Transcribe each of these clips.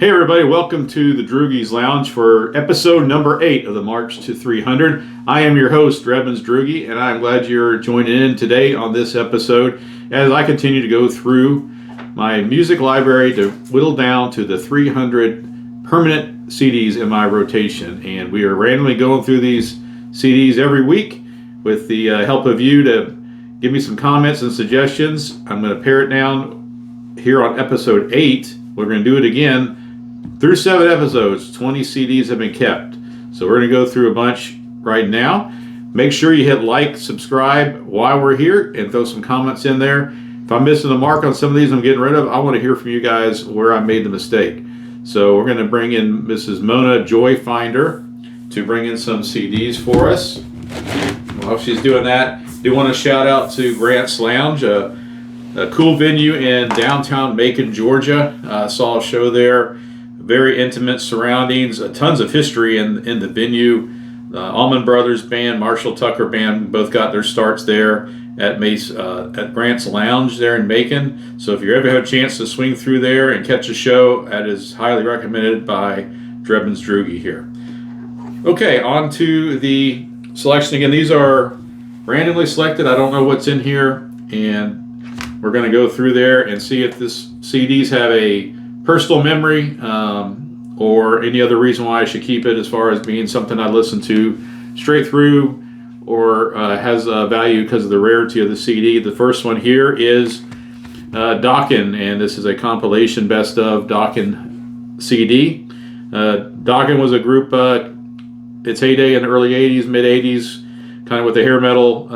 Hey everybody, welcome to the Droogies Lounge for episode number 8 of the March to 300. I am your host, Drebins Droogie, and I'm glad you're joining in today on this episode as I continue to go through my music library to whittle down to the 300 permanent CDs in my rotation. And we are randomly going through these CDs every week with the help of you to give me some comments and suggestions. I'm going to pare it down here on episode 8. We're going to do it again. Through 7 episodes, 20 CDs have been kept. So we're going to go through a bunch right now. Make sure you hit like, subscribe while we're here, and throw some comments in there. If I'm missing the mark on some of these I'm getting rid of, I want to hear from you guys where I made the mistake. So we're going to bring in Mrs. Mona Joyfinder to bring in some CDs for us. While she's doing that, I do want to shout out to Grant's Lounge, a cool venue in downtown Macon, Georgia. I saw a show there. Very intimate surroundings, tons of history in the venue. Allman Brothers Band, Marshall Tucker Band, both got their starts there at Grant's Lounge there in Macon. So if you ever have a chance to swing through there and catch a show, that is highly recommended by Drebins Droogie here. Okay, on to the selection again. These are randomly selected. I don't know what's in here, and we're going to go through there and see if this CDs have a personal memory or any other reason why I should keep it as far as being something I listen to straight through or has value because of the rarity of the CD. The first one here is Dokken, and this is a compilation best of Dokken CD. Dokken was a group, its heyday in the early 80s, mid 80s, kind of with the hair metal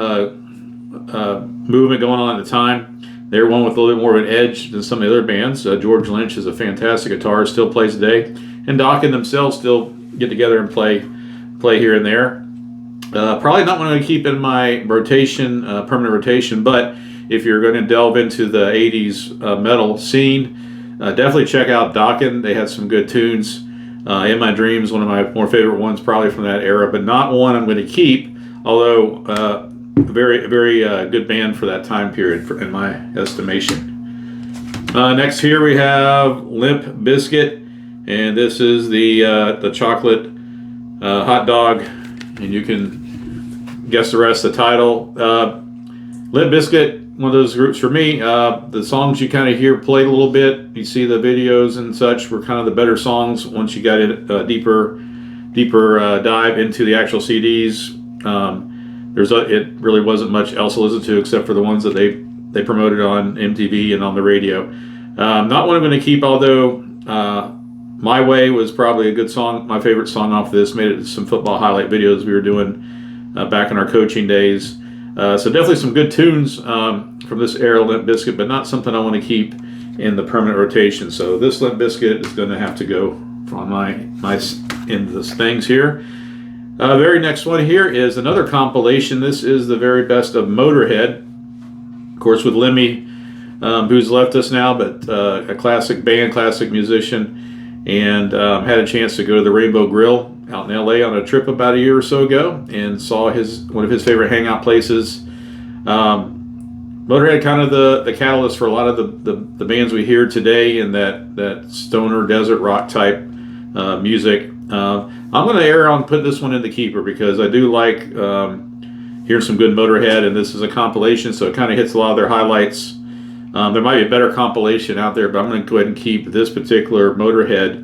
movement going on at the time. They were one with a little bit more of an edge than some of the other bands. George Lynch is a fantastic guitarist, still plays today. And Dokken themselves still get together and play here and there. Probably not one to keep in my rotation, permanent rotation, but if you're going to delve into the 80s metal scene, definitely check out Dokken. They had some good tunes. In My Dreams, one of my more favorite ones probably from that era, but not one I'm going to keep, although very good band for that time period, in my estimation. Next here we have Limp Bizkit, and this is the chocolate hot dog, and you can guess the rest of the title. Limp Bizkit, one of those groups for me. The songs you kind of hear played a little bit, you see the videos and such, were kind of the better songs once you got a deeper dive into the actual CDs. It really wasn't much else to listen to except for the ones that they promoted on MTV and on the radio. Not one I'm going to keep, although My Way was probably a good song. My favorite song off this. Made it some football highlight videos we were doing back in our coaching days. So definitely some good tunes from this era, Limp Bizkit, but not something I want to keep in the permanent rotation. So this Limp Bizkit is going to have to go on my end of the things here. Very next one here is another compilation. This is the very best of Motorhead, of course, with Lemmy, who's left us now, but a classic band, classic musician, and had a chance to go to the Rainbow Grill out in LA on a trip about a year or so ago, and saw one of his favorite hangout places. Motorhead, kind of the catalyst for a lot of the bands we hear today in that stoner desert rock type music. I'm going to err on putting this one in the keeper because I do like hearing some good Motorhead, and this is a compilation, so it kind of hits a lot of their highlights. There might be a better compilation out there, but I'm going to go ahead and keep this particular Motorhead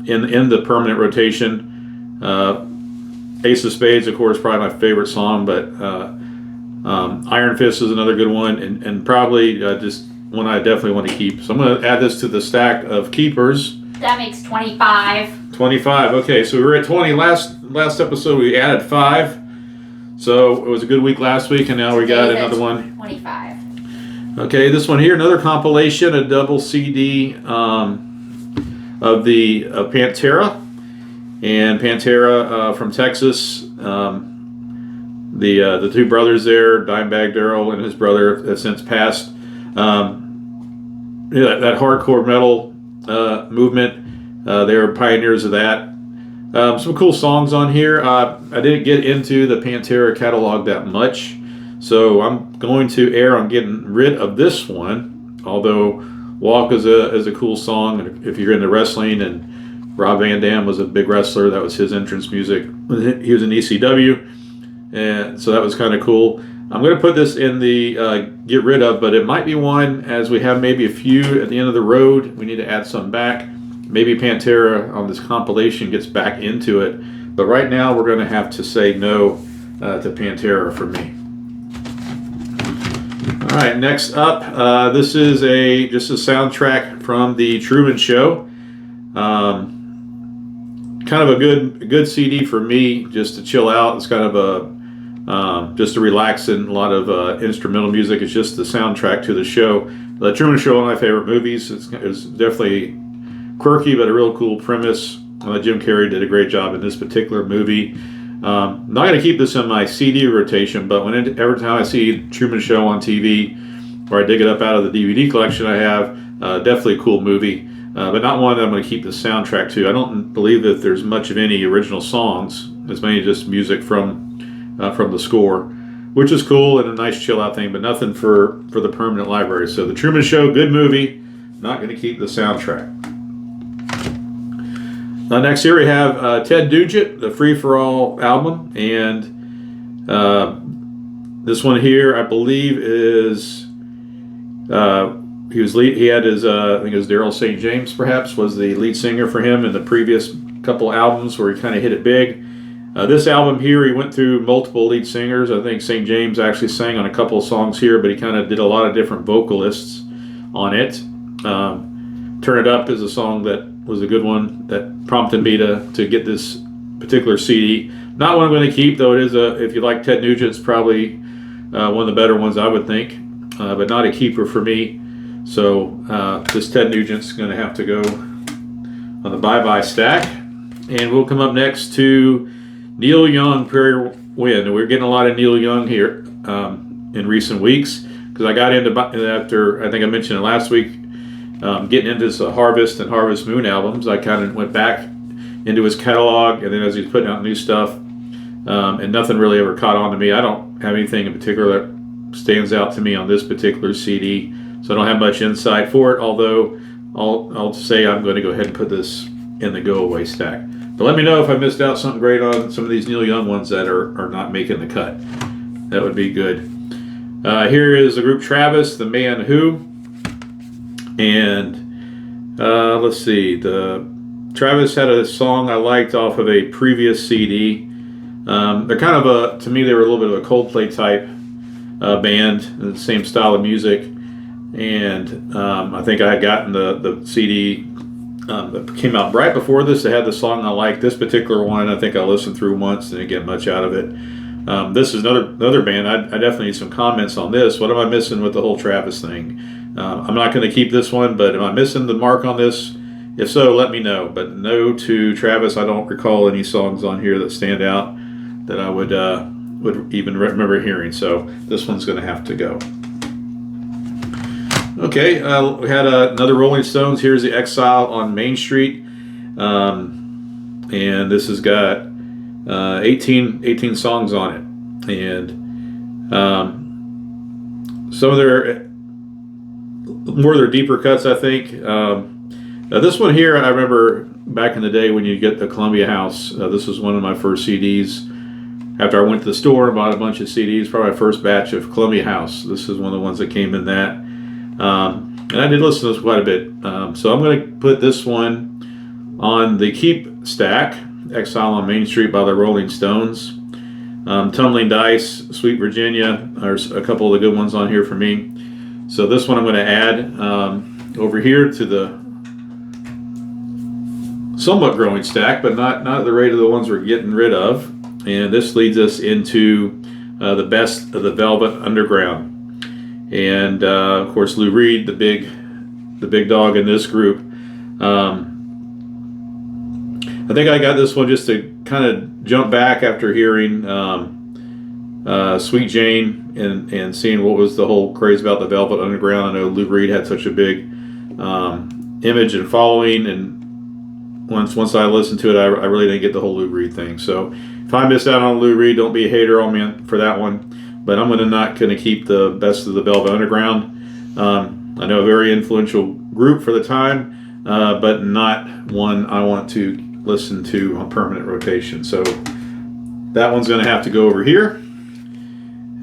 in the permanent rotation. Ace of Spades, of course, probably my favorite song, but Iron Fist is another good one, and probably just one I definitely want to keep. So I'm going to add this to the stack of keepers. That makes 25. 25. Okay, so we were at 20 last episode. We added 5. So it was a good week last week, and now we got another one. 25. Okay, this one here, another compilation, a double CD of the Pantera, and Pantera from Texas. The two brothers there, Dimebag Darrell and his brother, have since passed. That hardcore metal movement. They were pioneers of that. Some cool songs on here. I didn't get into the Pantera catalog that much, so I'm going to err on getting rid of this one, although Walk is a cool song. And if you're into wrestling, and Rob Van Dam was a big wrestler, that was his entrance music. He was in ECW, and so that was kind of cool. I'm going to put this in the get rid of, but it might be one, as we have maybe a few at the end of the road. We need to add some back. Maybe Pantera on this compilation gets back into it. But right now we're going to have to say no to Pantera for me. All right, next up, this is just a soundtrack from the Truman Show. Kind of a good CD for me, just to chill out. It's kind of just a relaxing, a lot of instrumental music. It's just the soundtrack to the show. The Truman Show, one of my favorite movies. It's definitely quirky, but a real cool premise. Jim Carrey did a great job in this particular movie. I'm not going to keep this in my CD rotation, but every time I see Truman Show on TV, or I dig it up out of the DVD collection I have, definitely a cool movie, but not one that I'm going to keep the soundtrack to. I don't believe that there's much of any original songs. It's mainly just music from the score, which is cool and a nice chill out thing, but nothing for the permanent library. So the Truman Show, good movie, not going to keep the soundtrack. Next here we have Ted Nugent, the Free For All album, and this one here I believe is he had his I think it was Daryl St. James perhaps was the lead singer for him in the previous couple albums where he kind of hit it big. This album here he went through multiple lead singers. I think St. James actually sang on a couple of songs here, but he kind of did a lot of different vocalists on it. Turn It Up is a song that was a good one that prompted me to get this particular CD. Not one I'm going to keep, though. It is if you like Ted Nugent, it's probably one of the better ones I would think, but not a keeper for me. So this Ted Nugent's going to have to go on the bye-bye stack. And we'll come up next to Neil Young, Prairie Wind. We're getting a lot of Neil Young here in recent weeks, because I got into, after I think I mentioned it last week, getting into his Harvest and Harvest Moon albums. I kind of went back into his catalog, and then as he's putting out new stuff, and nothing really ever caught on to me. I don't have anything in particular that stands out to me on this particular CD, so I don't have much insight for it, although I'll say I'm going to go ahead and put this in the go-away stack. But let me know if I missed out something great on some of these Neil Young ones that are not making the cut. That would be good. Here is the group Travis, The Man Who. And let's see, Travis had a song I liked off of a previous CD. They're kind of to me they were a little bit of a Coldplay type band, the same style of music. And I think I had gotten the CD that came out right before this. They had the song I liked. This particular one I think I listened through once and didn't get much out of it. This is another band. I definitely need some comments on this. What am I missing with the whole Travis thing? I'm not going to keep this one, but am I missing the mark on this? If so, let me know. But no to Travis. I don't recall any songs on here that stand out that I would even remember hearing. So this one's going to have to go. Okay, we had another Rolling Stones. Here's the Exile on Main Street, and this has got 18 songs on it, and some of their more of their deeper cuts, I think. This one here, I remember back in the day when you get the Columbia House. This was one of my first CDs. After I went to the store and bought a bunch of CDs, probably my first batch of Columbia House. This is one of the ones that came in that. And I did listen to this quite a bit. So I'm going to put this one on the keep stack, Exile on Main Street by the Rolling Stones. Tumbling Dice, Sweet Virginia, there's a couple of the good ones on here for me. So this one I'm going to add over here to the somewhat growing stack, but not at the rate of the ones we're getting rid of. And this leads us into the best of the Velvet Underground. And of course Lou Reed, the big dog in this group. I think I got this one just to kind of jump back after hearing Sweet Jane and seeing what was the whole craze about the Velvet Underground. I know Lou Reed had such a big image and following, and once I listened to it, I really didn't get the whole Lou Reed thing. So if I missed out on Lou Reed, don't be a hater on me for that one. But I'm not going to keep the best of the Velvet Underground. I know a very influential group for the time, but not one I want to listen to on permanent rotation. So that one's going to have to go over here.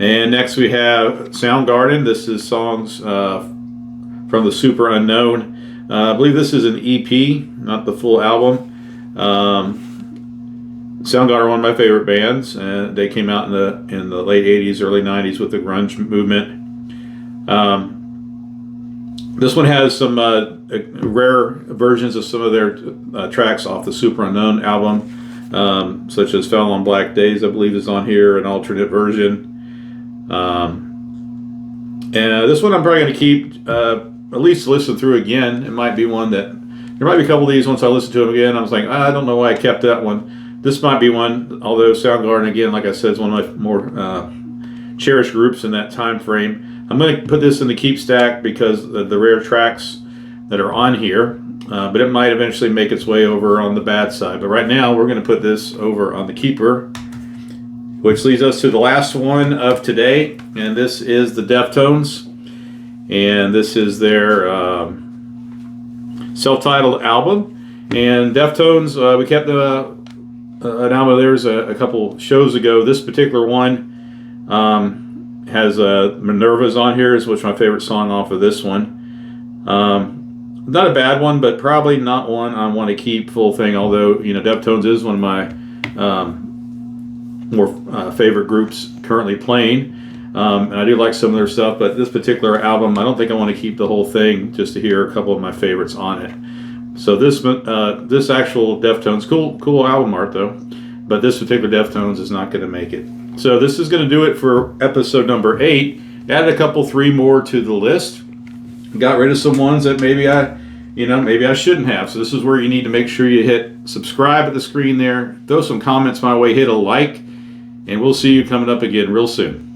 And next we have Soundgarden. This is songs from the Super Unknown. I believe this is an EP, not the full album. Soundgarden are one of my favorite bands, and they came out in the late '80s, early '90s with the grunge movement. This one has some rare versions of some of their tracks off the Super Unknown album, such as "Fell on Black Days," I believe is on here, an alternate version. And this one I'm probably going to keep, at least listen through again. It might be one that, there might be a couple of these once I listen to them again, I was like, I don't know why I kept that one. This might be one, although Soundgarden, again, like I said, is one of my more cherished groups in that time frame. I'm going to put this in the keep stack because of the rare tracks that are on here, but it might eventually make its way over on the bad side. But right now, we're going to put this over on the keeper, which leads us to the last one of today, and this is the Deftones, and this is their self-titled album. And Deftones, we kept an album of theirs a couple shows ago. This particular one has Minerva's on here, which is my favorite song off of this one. Not a bad one, but probably not one I want to keep full thing, although, Deftones is one of my more favorite groups currently playing. And I do like some of their stuff, but this particular album, I don't think I want to keep the whole thing just to hear a couple of my favorites on it. So this actual Deftones, cool album art though, but this particular Deftones is not going to make it. So this is going to do it for episode number 8. Added a couple, 3 more to the list. Got rid of some ones that maybe I shouldn't have. So this is where you need to make sure you hit subscribe at the screen there. Throw some comments my way, hit a like, and we'll see you coming up again real soon.